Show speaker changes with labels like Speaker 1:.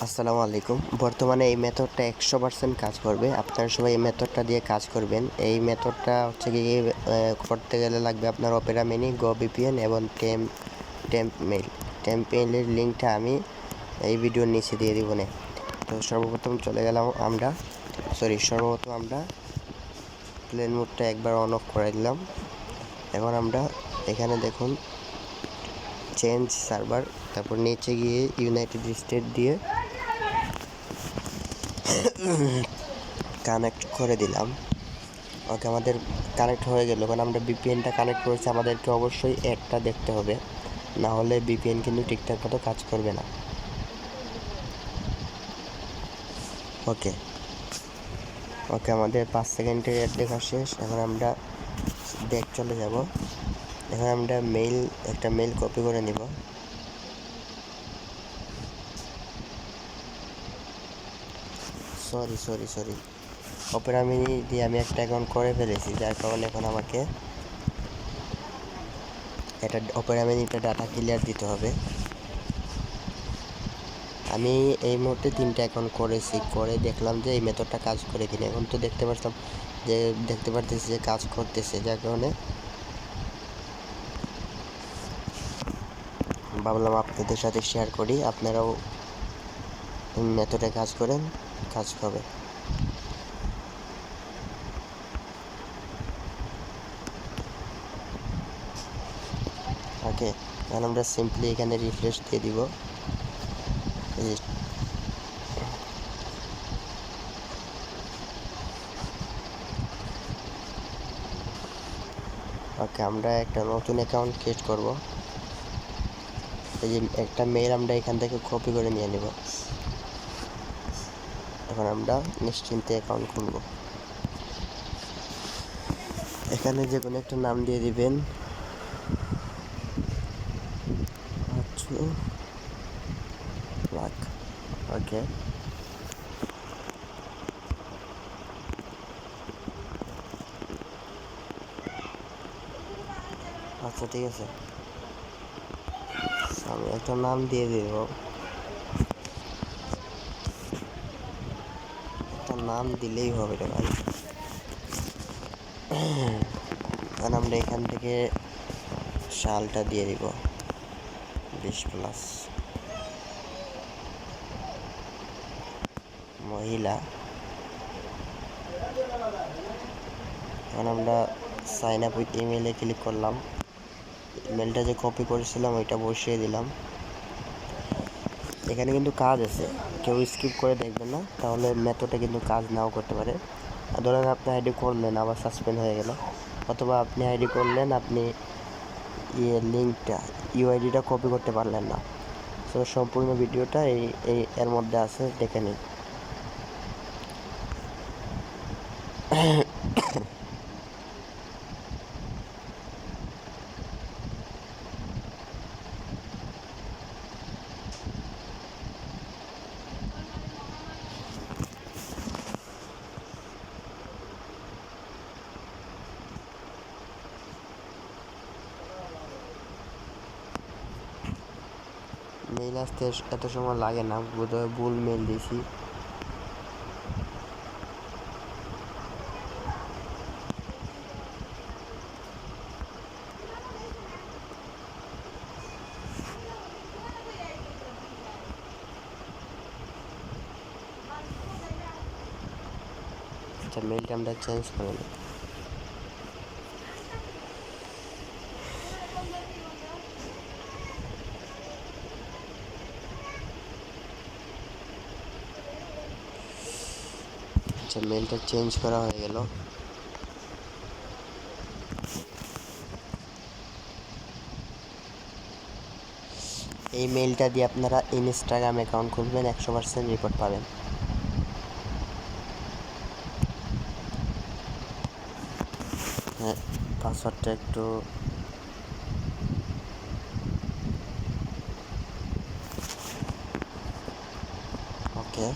Speaker 1: আসসালামু আলাইকুম। বর্তমানে এই মেথডটা 100% কাজ করবে। আপনারা সবাই এই মেথডটা দিয়ে কাজ করবেন। এই মেথডটা হচ্ছে গিয়ে করতে গেলে লাগবে আপনার অপেরা মিনি, গো ভিপিএন এবং টেম্প মেইলের লিঙ্কটা আমি এই ভিডিওর নিচে দিয়ে দিব না। তো সর্বপ্রথম আমরা প্লেন মোডটা একবার অন অফ করে দিলাম। এখন আমরা এখানে দেখুন চেঞ্জ সার্ভার, তারপর নিচে গিয়ে ইউনাইটেড স্টেট দিয়ে কানেক্ট করে দিলাম। ওকে, আমাদের কানেক্ট হয়ে গেল। কারণ আমরা ভিপিএনটা কানেক্ট করেছি, আমাদেরকে অবশ্যই অ্যাডটা দেখতে হবে, না হলে ভিপিএন কিন্তু ঠিকঠাক মতো কাজ করবে না। ওকে, আমাদের 5 সেকেন্ডের অ্যাড দেখা শেষ। এখন আমরা ব্যাক চলে যাব। এখন আমরা একটা মেইল কপি করে নিব। সরি অপেরা মিনি দিয়ে আমি একটা অ্যাকাউন্ট করে ফেলেছি, যার কারণে এখন আমাকে এটা অপেরা মিনিতে ডাটা ক্লিয়ার দিতে হবে। আমি এই মুহূর্তে 3টা অ্যাকাউন্ট করেছি, করে দেখলাম যে এই মেথডটা কাজ করে কিনা। এখন তো দেখতে পারতেছি যে কাজ করতেছে, যার কারণে ভাবলাম আপনাদের সাথে শেয়ার করি, আপনারাও মেথডে কাজ করেন, কাজ হবে। ওকে, এখন আমরা সিম্পলি এখানে রিফ্রেশ দিয়ে দিব। ওকে, আমরা একটা নতুন অ্যাকাউন্ট ক্রিয়েট করব। এই যে একটা মেইল আমরা এখান থেকে কপি করে নিয়ে নেব। এখন আমরা নিশ্চিন্তে অ্যাকাউন্ট খুলব। এখানে যে কোনো একটা নাম দিয়ে দিবেন। ওকে, আচ্ছা ঠিক আছে, আমি একটা নাম দিয়ে দেব। একটা নাম দিলেই হবে রে ভাই। কারণ আমরা এখান থেকে সালটা দিয়ে দিব 20+। মহিলা। এখন আমরা সাইন আপ উইথ ইমেইলে ক্লিক করলাম। ইমেলটা যে কপি করেছিলাম ওইটা বসিয়ে দিলাম। এখানে কিন্তু কাজ আছে, কেউ স্কিপ করে দেখবেন না, তাহলে মেথডটা কিন্তু কাজ নাও করতে পারে। ধরেন আপনি আইডি করলেন, আবার সাসপেন্ড হয়ে গেল, অথবা আপনি আইডি করলেন, আপনি লিঙ্কটা ইউআইডিটা কপি করতে পারলেন না। তো সম্পূর্ণ ভিডিওটা এর মধ্যে আছে, দেখে নিন। মেইল আসতে এত সময় লাগে না, বোধহয় ভুল মেইল দিয়েছি। আচ্ছা, মেইলটা আমরা চেঞ্জ করে নিই। আচ্ছা, মেইলটা চেঞ্জ করা হয়ে গেল। এই মেইলটা দিয়ে আপনারা ইনস্টাগ্রাম অ্যাকাউন্ট খুলবেন, 100% রিপোর্ট পাবেন। হ্যাঁ, পাসওয়ার্ডটা একটু ওকে।